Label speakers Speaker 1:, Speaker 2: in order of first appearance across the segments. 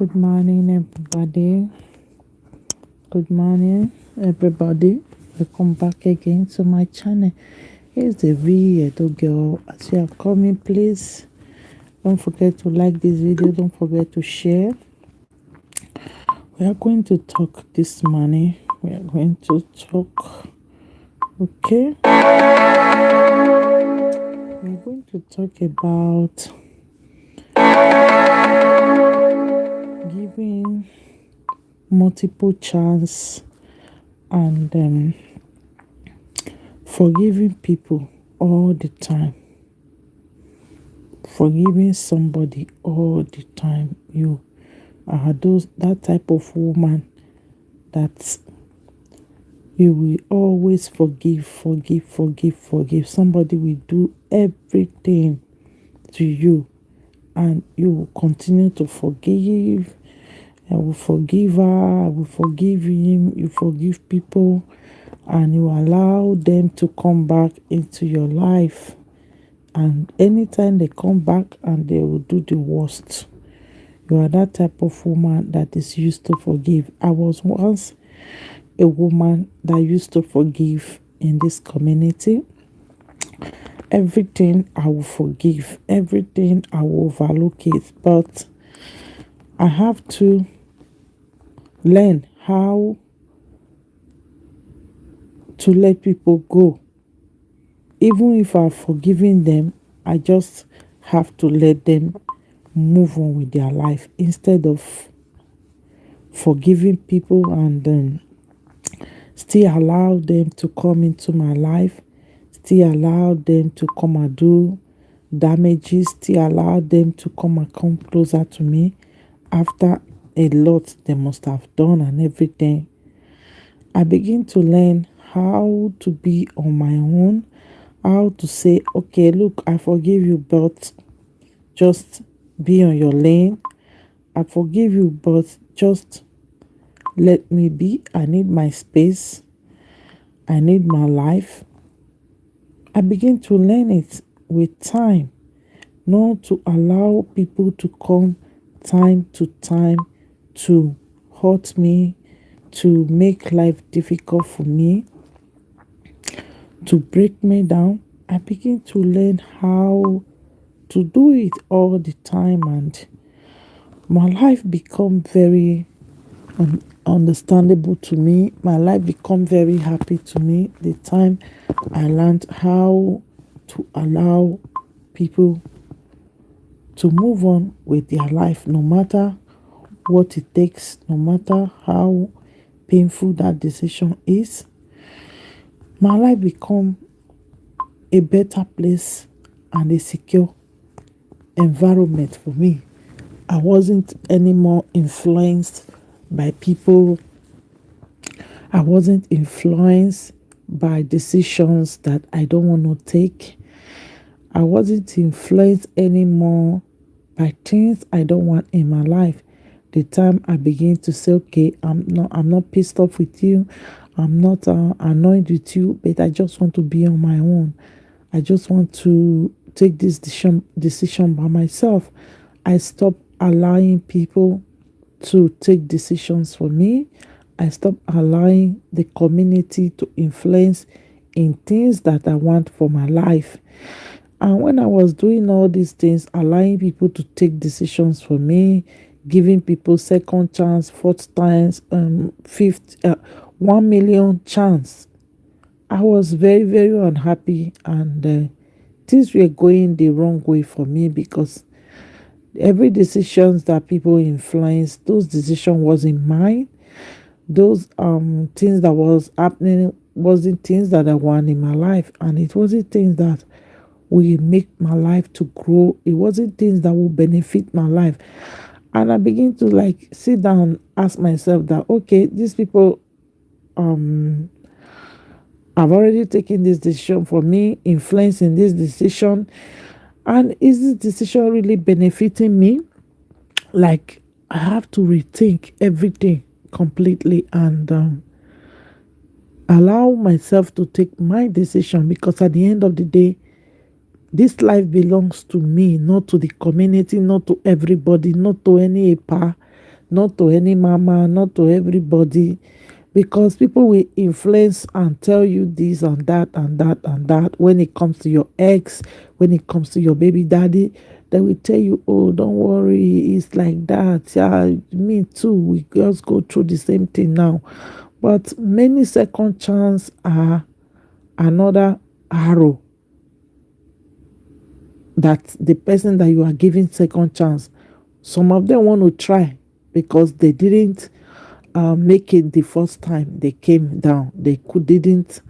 Speaker 1: Good morning, everybody. Good morning, everybody. Welcome back again to my channel. Here's the little girl. As you are coming, please don't forget to like this video. Don't forget to share. We are going to talk this morning. We are going to talk. Okay, we are going to talk about giving multiple chance and forgiving people all the time. Forgiving somebody all the time. You are that type of woman that you will always forgive. Somebody will do everything to you and you will continue to forgive. I will forgive her, I will forgive him. You forgive people and you allow them to come back into your life. And anytime they come back and they will do the worst. You are that type of woman that is used to forgive. I was once a woman that used to forgive in this community. Everything I will forgive, everything I will overlook it. But I have to learn how to let people go. Even if I've forgiven them, I just have to let them move on with their life instead of forgiving people and still allow them to come into my life, still allow them to come and do damages, still allow them to come closer to me after a lot they must have done and everything. I begin to learn how to be on my own, how to say, okay, look, I forgive you, but just be on your lane. I forgive you, but just let me be. I need my space. I need my life. I begin to learn it with time, not to allow people to come time to time to hurt me, to make life difficult for me, to break me down. I begin to learn how to do it all the time and my life become very understandable to me. My life become very happy to me the time I learned how to allow people to move on with their life, no matter what it takes, no matter how painful that decision is. My life become a better place and a secure environment for me. I wasn't anymore influenced by people. I wasn't influenced by decisions that I don't want to take. I wasn't influenced anymore by things I don't want in my life. The time I begin to say, okay, I'm not pissed off with you. I'm not annoyed with you, but I just want to be on my own. I just want to take this decision by myself. I stop allowing people to take decisions for me. I stop allowing the community to influence in things that I want for my life. And when I was doing all these things, allowing people to take decisions for me, giving people second chance, fourth times, fifth, 1 million chance, I was very, very unhappy and things were going the wrong way for me because every decisions that people influence, those decisions wasn't mine. Those things that was happening wasn't things that I want in my life, and it wasn't things that will make my life to grow. It wasn't things that will benefit my life. And I begin to like sit down, ask myself that okay, these people have already taken this decision for me, influencing this decision, and is this decision really benefiting me? Like I have to rethink everything completely and allow myself to take my decision, because at the end of the day, this life belongs to me, not to the community, not to everybody, not to any EPA, not to any mama, not to everybody, because people will influence and tell you this and that and that and that. When it comes to your ex, when it comes to your baby daddy, they will tell you, oh, don't worry, it's like that. Yeah, me too, we just go through the same thing now. But many second chance are another arrow that the person that you are giving second chance, some of them want to try because they didn't make it the first time they came down. They didn't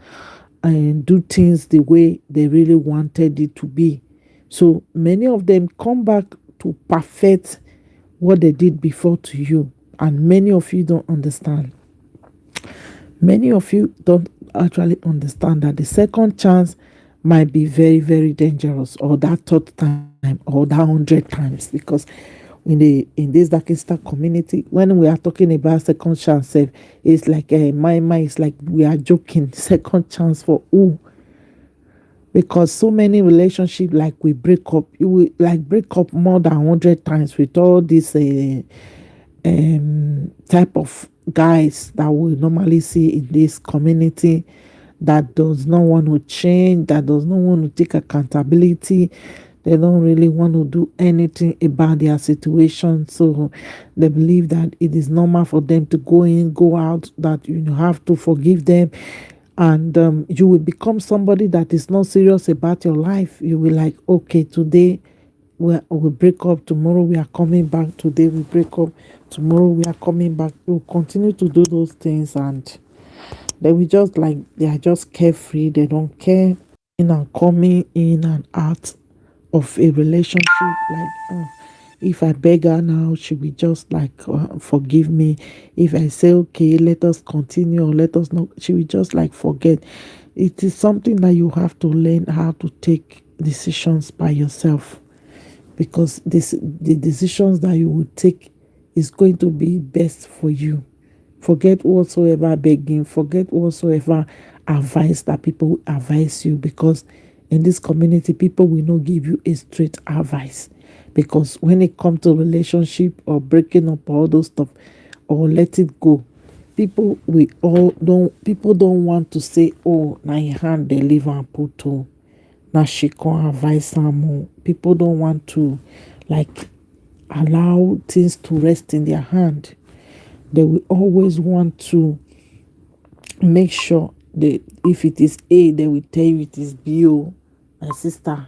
Speaker 1: do things the way they really wanted it to be. So many of them come back to perfect what they did before to you, and many of you don't understand. Many of you don't actually understand that the second chance might be very, very dangerous, or that third time, or that 100 times, because in this Darkista community, when we are talking about second chance, it's like my mind is like we are joking. Second chance for who? Because so many relationships, like we break up, you will like break up more than 100 times with all this type of guys that we normally see in this community, that does not want to change, that does not want to take accountability. They don't really want to do anything about their situation. So they believe that it is normal for them to go in, go out, that you have to forgive them. And you will become somebody that is not serious about your life. You will like, okay, today we break up, tomorrow we are coming back, today we break up, tomorrow we are coming back. You continue to do those things, and they will just like, they are just carefree, they don't care, in and coming in and out of a relationship. Like, if I beg her now, she will just like forgive me. If I say, okay, let us continue, or let us not, she will just like forget. It is something that you have to learn how to take decisions by yourself, because the decisions that you will take is going to be best for you. Forget whatsoever begging, forget whatsoever advice that people will advise you, because in this community, people will not give you a straight advice. Because when it comes to relationship or breaking up, all those stuff, or let it go, people don't want to say, oh, now your hand they leave and put to, now she can advise some more. People don't want to like allow things to rest in their hand. They will always want to make sure that if it is A, they will tell you it is B. Oh, my sister,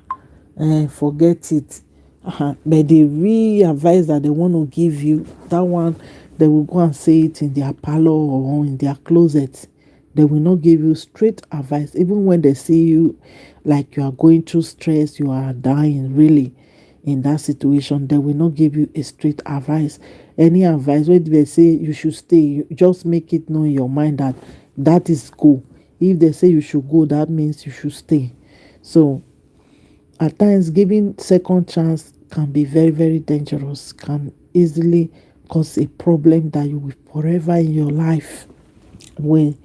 Speaker 1: forget it. But the real advice that they want to give you, that one, they will go and say it in their parlor or in their closet. They will not give you straight advice, even when they see you like you are going through stress, you are dying really in that situation. They will not give you a straight advice. Any advice when they say you should stay, you just make it know in your mind that that is go. If they say you should go, that means you should stay. So at times, giving second chance can be very, very dangerous, can easily cause a problem that you will forever in your life will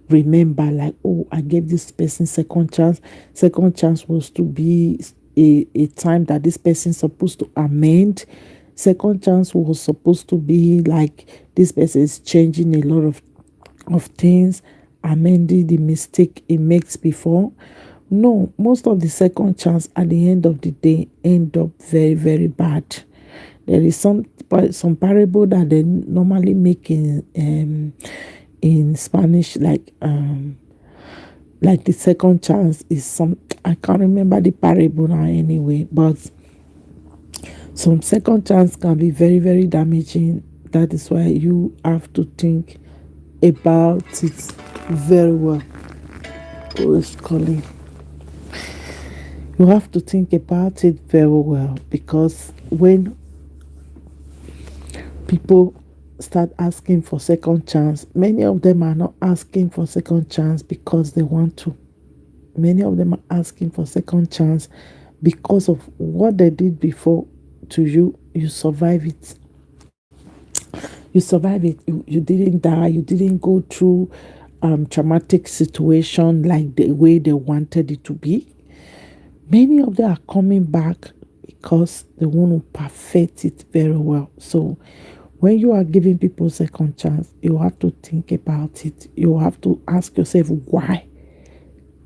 Speaker 1: remember, like, oh, I gave this person second chance. Second chance was to be a time that this person supposed to amend. Second chance was supposed to be like this person is changing a lot of things, amending the mistake it makes before. No, most of the second chance at the end of the day end up very, very bad. There is some parable that they normally make in Spanish, like the second chance is some, I can't remember the parable now anyway, but some second chance can be very, very damaging. That is why you have to think about it very well. Who is calling? You have to think about it very well, because when people start asking for second chance, many of them are not asking for second chance because they want to. Many of them are asking for second chance because of what they did before to you. You survive it. You survive it. You didn't die. You didn't go through traumatic situation like the way they wanted it to be. Many of them are coming back because they want to perfect it very well. So When you are giving people second chance, you have to think about it. You have to ask yourself, why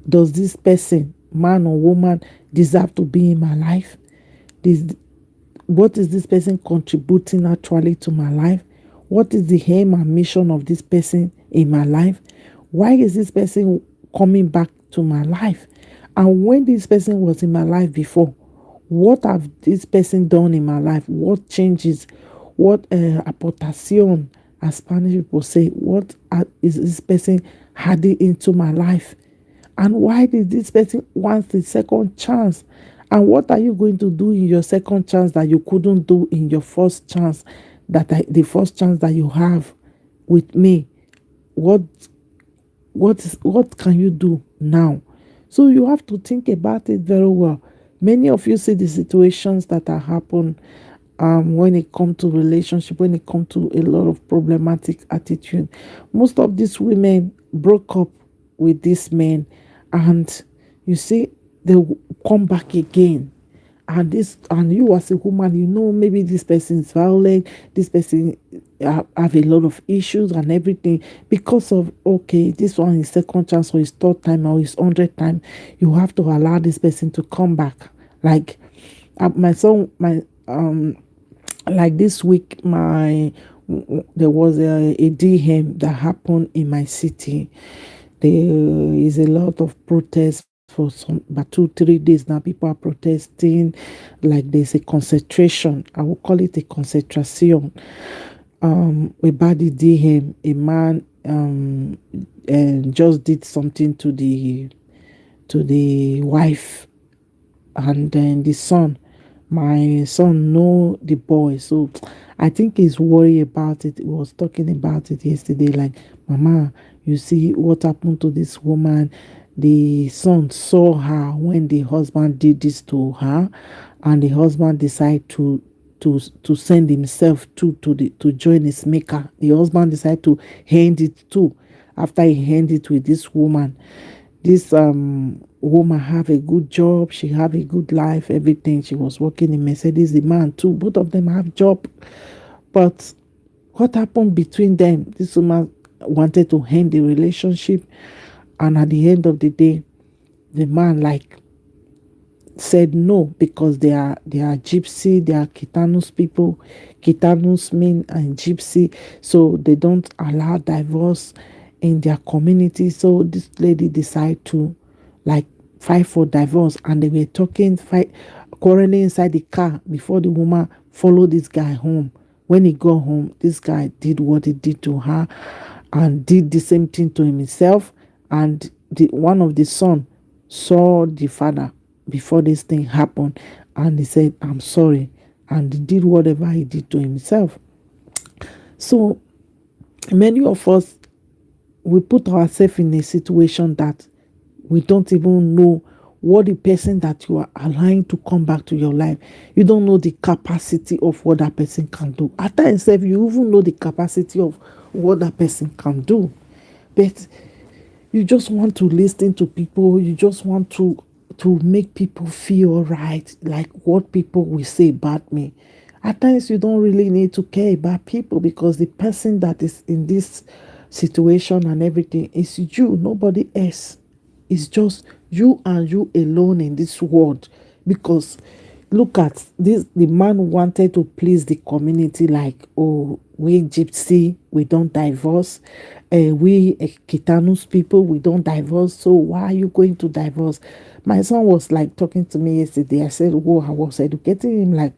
Speaker 1: does this person, man or woman, deserve to be in my life? This, what is this person contributing actually to my life? What is the aim and mission of this person in my life? Why is this person coming back to my life? And when this person was in my life before, what have this person done in my life? What changes? What aportación, as Spanish people say, what is this person adding into my life? And why did this person want the second chance? And what are you going to do in your second chance that you couldn't do in your first chance, the first chance that you have with me? What what can you do now? So you have to think about it very well. Many of you see the situations that are happen when it comes to relationship, when it comes to a lot of problematic attitude. Most of these women broke up with these men, and you see they come back again. And you as a woman, you know, maybe this person is violent, this person have a lot of issues and everything, because of, okay, this one is second chance or his third time or his 100th time. You have to allow this person to come back. Like my son, my like this week, my there was a DM that happened in my city. There is a lot of protests for some, but 2 3 days now. People are protesting, like there's a concentration. I will call it a concentration. About the DM, a man and just did something to the wife, and then the son. My son know the boy, so I think he's worried about it. He was talking about it yesterday, like, Mama, you see what happened to this woman. The son saw her when the husband did this to her, and the husband decided to send himself to join his maker. The husband decided to hand it too. After he handed it with this woman, this woman have a good job, she have a good life, everything. She was working in Mercedes. The man too, both of them have job. But what happened between them? This woman wanted to end the relationship, and at the end of the day, the man like said no, because they are gypsy, they are Kitanus people. Kitanus mean and gypsy, so they don't allow divorce in their community. So this lady decided to like fight for divorce, and they were talking, fight, quarreling inside the car before the woman followed this guy home. When he got home, this guy did what he did to her and did the same thing to himself. And the one of the son saw the father before this thing happened, and he said, I'm sorry, and he did whatever he did to himself. So many of us, we put ourselves in a situation that we don't even know what the person that you are allowing to come back to your life, you don't know the capacity of what that person can do. At times, if you even know the capacity of what that person can do, but you just want to listen to people, you just want to make people feel right, like what people will say about me. At times you don't really need to care about people, because the person that is in this situation and everything is you, nobody else. It's just you and you alone in this world. Because look at this, the man wanted to please the community, like, oh, we gypsy, we don't divorce, we Kitanus people, we don't divorce, so why are you going to divorce? My son was like talking to me yesterday. I said, oh, I was educating him, like,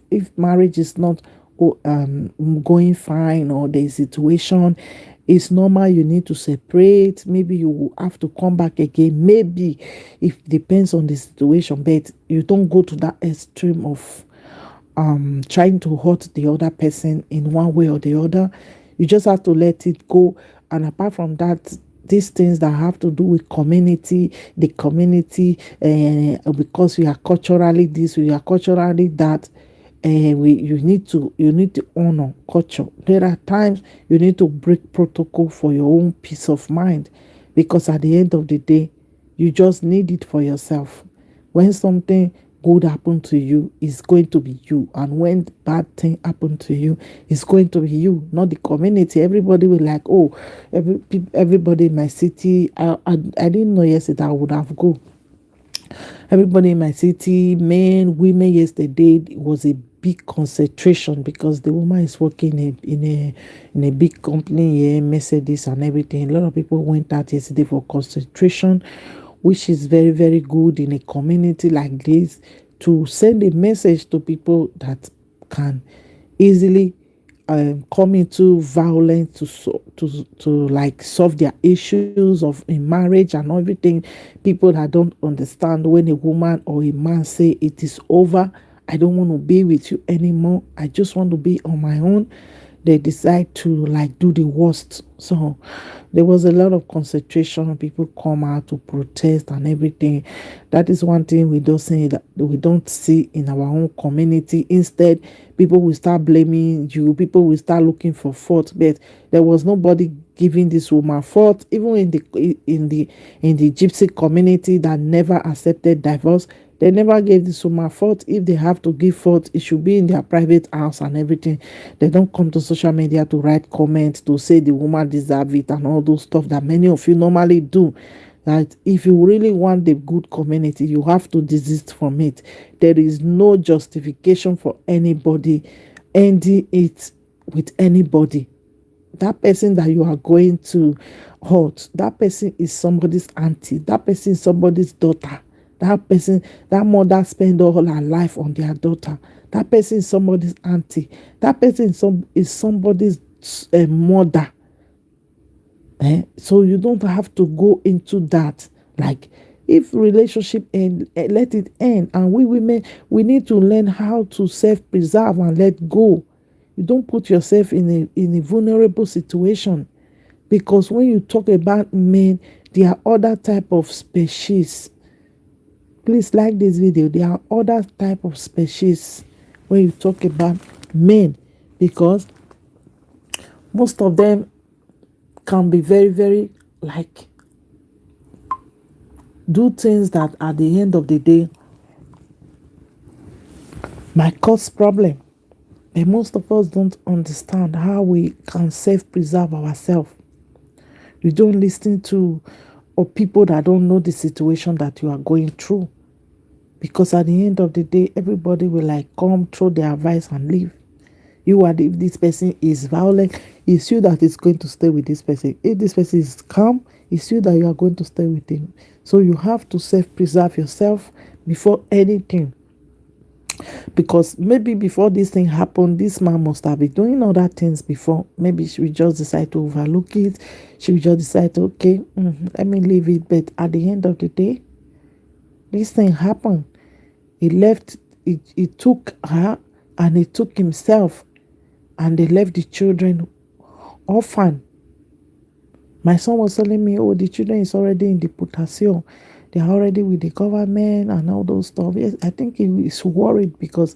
Speaker 1: if marriage is not going fine, or the situation is normal, you need to separate. Maybe you will have to come back again, maybe, if depends on the situation, but you don't go to that extreme of trying to hurt the other person in one way or the other. You just have to let it go. And apart from that, these things that have to do with community, the community, because we are culturally this, we are culturally that, you need to honor culture. There are times you need to break protocol for your own peace of mind, because at the end of the day, you just need it for yourself. When something good happen to you, it's going to be you. And when bad thing happen to you, it's going to be you, not the community. Everybody will like, oh, everybody in my city. I didn't know yesterday I would have go. Everybody in my city, men, women, yesterday it was a big concentration because the woman is working in a big company here, Mercedes and everything. A lot of people went out yesterday for concentration, which is very, very good in a community like this, to send a message to people that can easily come into violence to like solve their issues of in marriage and everything. People that don't understand, when a woman or a man say it is over, I don't want to be with you anymore, I just want to be on my own, they decide to like do the worst. So there was a lot of concentration. People come out to protest and everything. That is one thing we don't see, that we don't see in our own community. Instead, people will start blaming you. People will start looking for fault. But there was nobody giving this woman fault. Even in the gypsy community that never accepted divorce, they never gave this woman fault. If they have to give fault, it should be in their private house and everything. They don't come to social media to write comments to say the woman deserve it and all those stuff that many of you normally do. That if you really want the good community, you have to desist from it. There is no justification for anybody ending it with anybody. That person that you are going to hurt, that person is somebody's auntie, that person is somebody's daughter, that person, that mother spend all her life on their daughter, that person is somebody's auntie, that person is somebody's mother. So you don't have to go into that. Like, if relationship end, let it end. And we women, we need to learn how to self-preserve and let go. You don't put yourself in a vulnerable situation, because when you talk about men, there are other type of species. Please like this video. There are other type of species when you talk about men, because most of them can be very, very like do things that at the end of the day might cause problem. But most of us don't understand how we can self-preserve ourselves. You don't listen to or people that don't know the situation that you are going through, because at the end of the day, everybody will like come throw their advice and leave. You are if this person is violent, it's you that is going to stay with this person. If this person is calm, it's you that you are going to stay with him. So you have to self-preserve yourself before anything. Because maybe before this thing happened, this man must have been doing other things before. Maybe she will just decide to overlook it. She will just decide to, okay, let me leave it. But at the end of the day, this thing happened. He left, he took her and he took himself, and they left the children orphan. My son was telling me, oh, the children is already in deportation. They are already with the government and all those stuff. Yes, I think he is worried because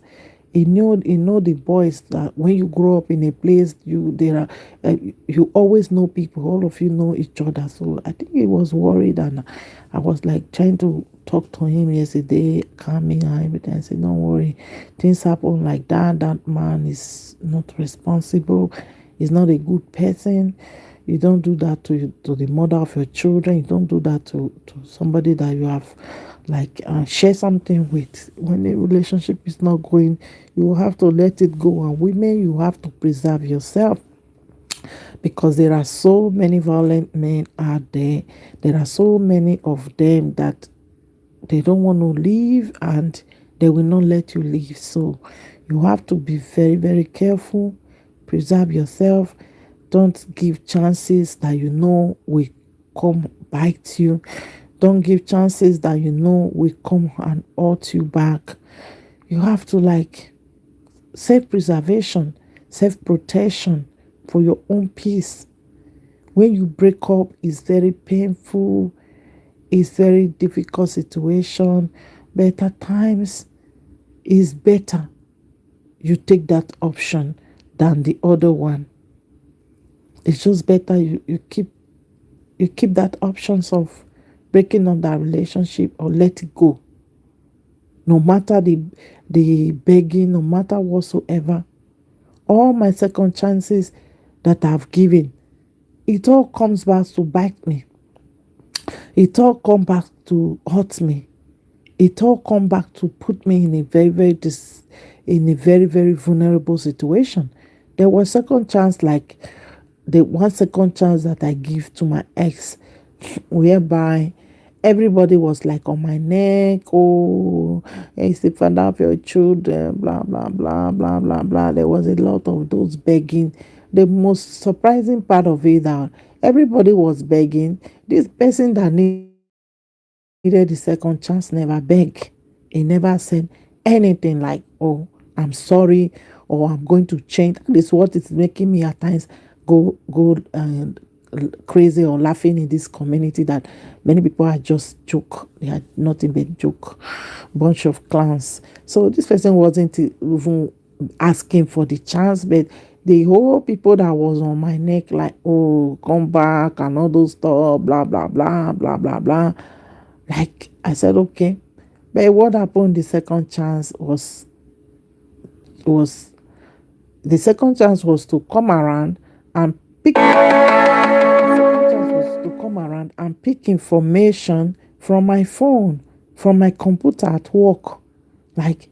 Speaker 1: he know the boys that when you grow up in a place, you always know people. All of you know each other. So I think he was worried, and I was like trying to talk to him yesterday, calming and everything. I said, don't worry, things happen like that. That man is not responsible. He's not a good person. You don't do that to the mother of your children. You don't do that to somebody that you have like share something with. When a relationship is not going, you have to let it go. And women, you have to preserve yourself, because there are so many violent men out there. There are so many of them that they don't want to leave, and they will not let you leave. So you have to be very, very careful. Preserve yourself. Don't give chances that you know will come bite you. Don't give chances that you know will come and hurt you back. You have to like self-preservation, self-protection for your own peace. When you break up, it's very painful. It's very difficult situation. But at times, it's better you take that option than the other one. It's just better you keep that options of breaking up that relationship or let it go. no matter the begging, no matter whatsoever, all my second chances that I've given, it all comes back to bite me. It all comes back to hurt me. It all comes back to put me in a very vulnerable situation. There was second chance, like the one second chance that I give to my ex, whereby everybody was like on my neck. Oh, it's the father of your children, blah blah blah blah blah blah. There was a lot of those begging. The most surprising part of it, that everybody was begging. This person that needed the second chance never beg. He never said anything like, oh, I'm sorry, or I'm going to change. That is what is making me at times go crazy or laughing in this community, that many people are just joke. They are nothing but joke, bunch of clowns. So this person wasn't even asking for the chance, but the whole people that was on my neck, like, oh, come back and all those stuff, blah blah blah blah blah blah. Like I said, okay. But what happened the second chance was the second chance was to come around and pick information from my phone, from my computer at work. Like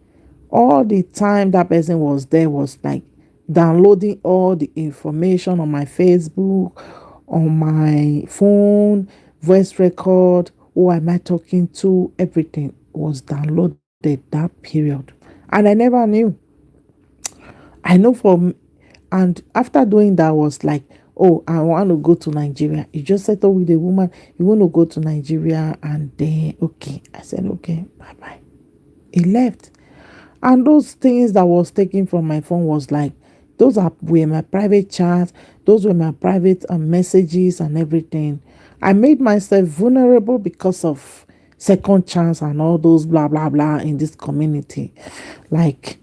Speaker 1: all the time that person was there was like downloading all the information on my Facebook, on my phone, voice record, who am I talking to, everything was downloaded that period. And I never knew. I know from, and after doing that was like, oh, I want to go to Nigeria. You just settled with a woman, you want to go to Nigeria, and then okay. I said, okay, bye bye. He left. And those things that was taken from my phone was like, were my private chats, those were my private messages and everything. I made myself vulnerable because of second chance and all those blah blah blah in this community. Like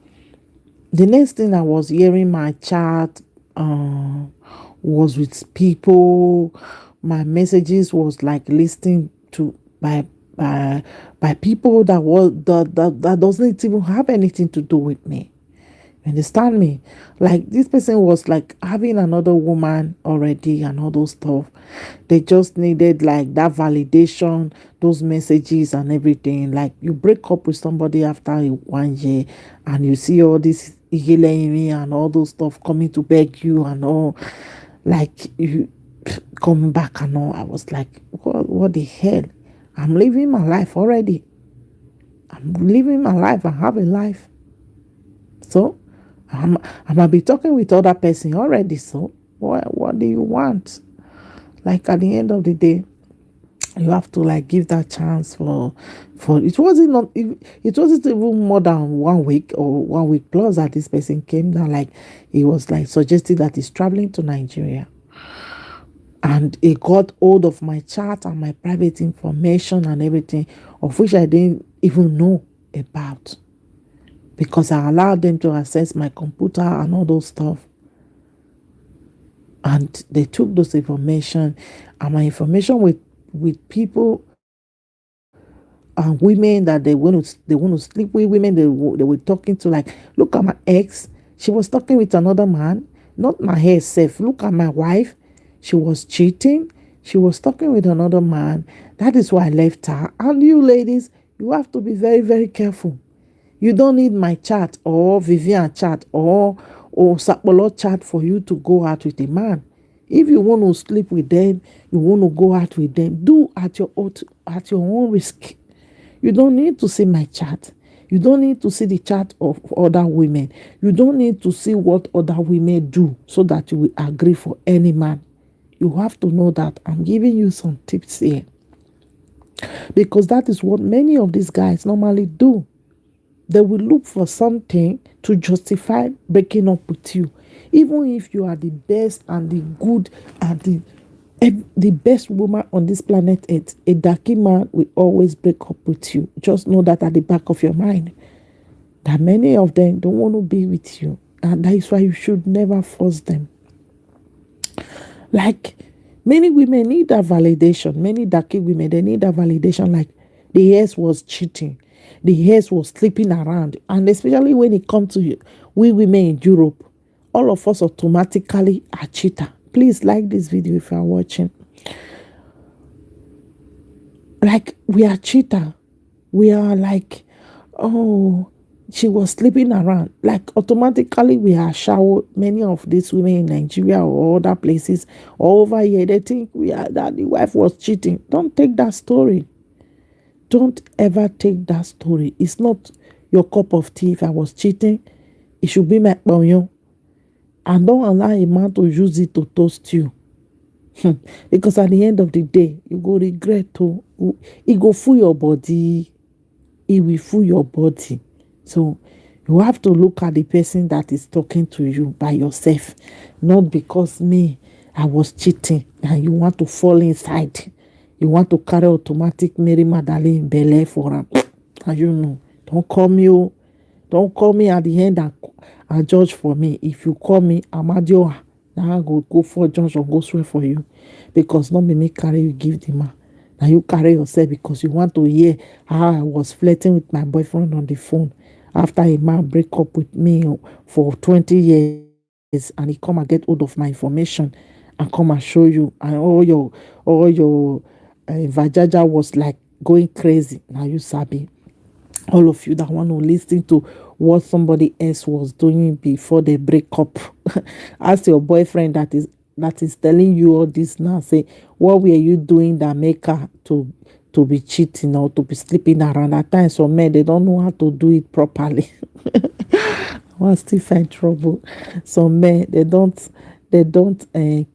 Speaker 1: the next thing I was hearing my chat was with people. My messages was like listening to by by people that doesn't even have anything to do with me. You understand me? Like this person was like having another woman already and all those stuff. They just needed like that validation, those messages and everything. Like you break up with somebody after 1 year and you see all this healing and all those stuff coming to beg you and all, like you coming back and all. I was like, what the hell? I'm living my life already. I'm living my life. I have a life. So I might be talking with other person already. So what do you want? Like at the end of the day, you have to like give that chance for it wasn't not it wasn't even more than 1 week or 1 week plus that this person came down. Like he was like suggesting that he's traveling to Nigeria, and he got hold of my chat and my private information and everything, of which I didn't even know about, because I allowed them to access my computer and all those stuff. And they took those information and my information with people and women that they want to sleep with, women they were talking to. Like, look at my ex, she was talking with another man, not my herself. Look at my wife, she was cheating, she was talking with another man. That is why I left her. And you ladies, you have to be very careful. You don't need my chat or Vivian chat or Sapolo chat for you to go out with a man. If you want to sleep with them, you want to go out with them, do at your own risk. You don't need to see my chat. You don't need to see the chat of other women. You don't need to see what other women do so that you will agree for any man. You have to know that I'm giving you some tips here, because that is what many of these guys normally do. They will look for something to justify breaking up with you. Even if you are the best and the good and the best woman on this planet Earth, a darky man will always break up with you. Just know that at the back of your mind, that many of them don't want to be with you. And that is why you should never force them. Like, many women need that validation. Many darky women, they need that validation. Like, the ex was cheating. The hairs was slipping around. And especially when it comes to we women in Europe, all of us automatically are cheater. Please like this video if you are watching. Like, we are cheater. We are like, oh, she was sleeping around. Like, automatically we are shower. Many of these women in Nigeria or other places or over here, they think we are that the wife was cheating. Don't take that story. Don't ever take that story. It's not your cup of tea. If I was cheating, it should be my bonyo. And don't allow a man to use it to toast you. Because at the end of the day, you go regret to it go fool your body. It will fool your body. So you have to look at the person that is talking to you by yourself, not because me, I was cheating and you want to fall inside. You want to carry automatic Mary Magdalene Bele for him. And you know, don't call me. Don't call me at the end and judge for me. If you call me, Amadioa, now I go for judge or go swear for you. Because not me carry you give the man. Now you carry yourself because you want to hear how I was flirting with my boyfriend on the phone after a man break up with me for 20 years and he come and get hold of my information and come and show you, and all your vajaja was like going crazy. Now you sabi. All of you that want to listen to what somebody else was doing before they break up. Ask your boyfriend that is telling you all this now. Say, what were you doing that make her to be cheating or to be sleeping around? At times, some men, they don't know how to do it properly. I want still find trouble. Some men, they don't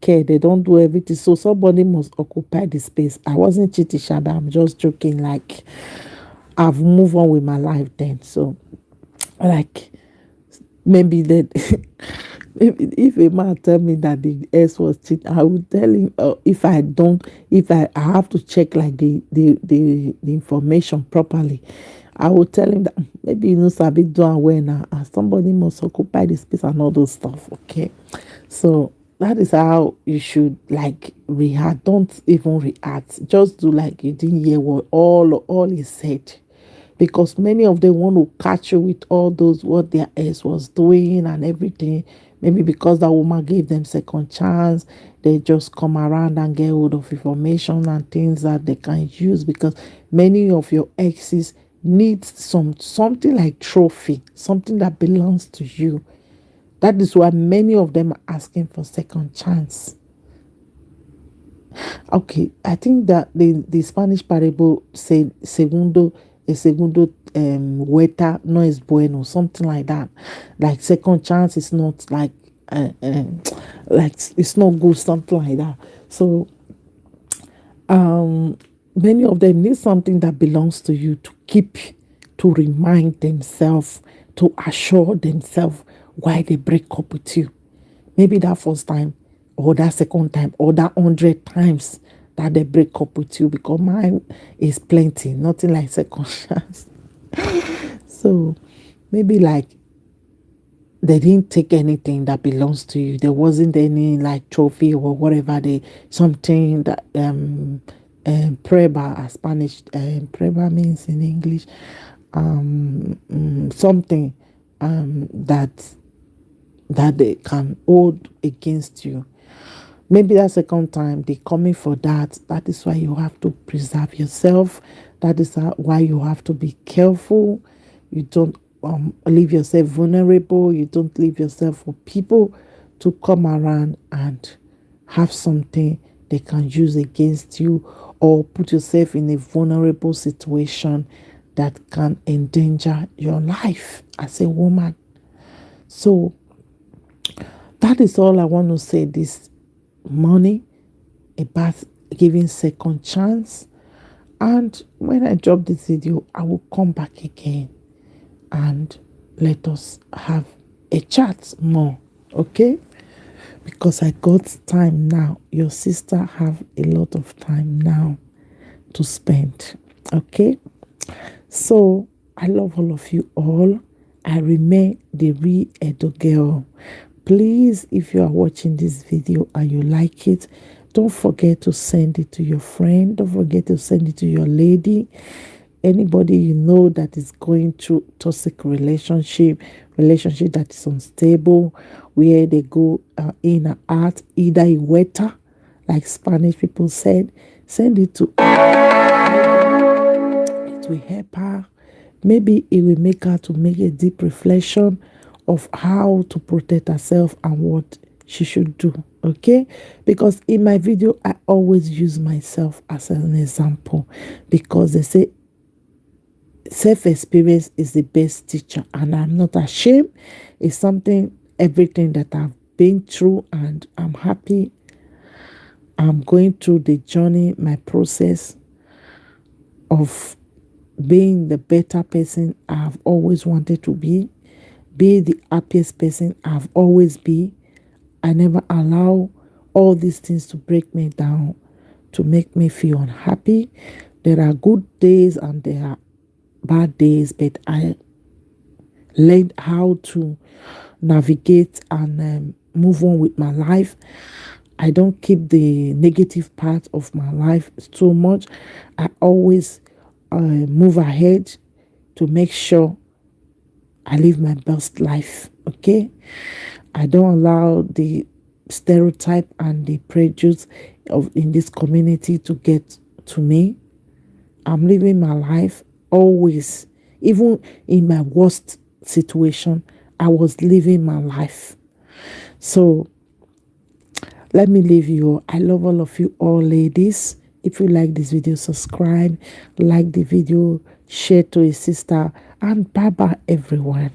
Speaker 1: care. They don't do everything. So somebody must occupy the space. I wasn't cheating, Shaba. I'm just joking. Like, I've moved on with my life then. So, like, maybe that maybe if a man tell me that the ex was cheating, I would tell him, if I have to check like the information properly, I would tell him that maybe you know sabi do aware now, and somebody must occupy the space and all those stuff. Okay, so that is how you should like react. Don't even react. Just do like you didn't hear what all he said. Because many of them want to catch you with all those what their ex was doing and everything. Maybe because that woman gave them second chance, they just come around and get hold of information and things that they can use. Because many of your exes need something like trophy, something that belongs to you. That is why many of them are asking for second chance. Okay, I think that the Spanish parable said segundo vuelta no es bueno, something like that. Like second chance is not like like it's not good, something like that. So many of them need something that belongs to you to keep, to remind themselves, to assure themselves why they break up with you. Maybe that first time or that second time or that 100 times that they break up with you, because mine is plenty, nothing like second chance. So maybe like they didn't take anything that belongs to you. There wasn't any like trophy or whatever, something that prueba, a Spanish prueba means in English, something that they can hold against you. Maybe that second time they coming for that. That is why you have to preserve yourself. That is why you have to be careful. You don't leave yourself vulnerable. You don't leave yourself for people to come around and have something they can use against you, or put yourself in a vulnerable situation that can endanger your life as a woman. So that is all I want to say this morning about giving second chance. And when I drop this video, I will come back again and let us have a chat more, okay? Because I got time now. Your sister have a lot of time now to spend, okay? So I love all of you all. I remain the real Edo girl. Please, if you are watching this video and you like it, don't forget to send it to your friend. Don't forget to send it to your lady. Anybody you know that is going through toxic relationship that is unstable, where they go in and out, either in water, like Spanish people said, send it to it will help her. Maybe it will make her to make a deep reflection of how to protect herself and what she should do. Okay, because in my video I always use myself as an example, because they say self-experience is the best teacher, and I'm not ashamed. It's something, everything that I've been through, and I'm happy I'm going through the journey, my process of being the better person I've always wanted to be the happiest person I've always been. I never allow all these things to break me down, to make me feel unhappy. There are good days and there are bad days, but I learned how to navigate and move on with my life. I don't keep the negative part of my life so much. I always move ahead to make sure I live my best life. Okay, I don't allow the stereotype and the prejudice of in this community to get to me. I'm living my life always, even in my worst situation. I was living my life. So let me leave you. I love all of you all, ladies. If you like this video, subscribe, like the video, share to a sister, and bye bye everyone.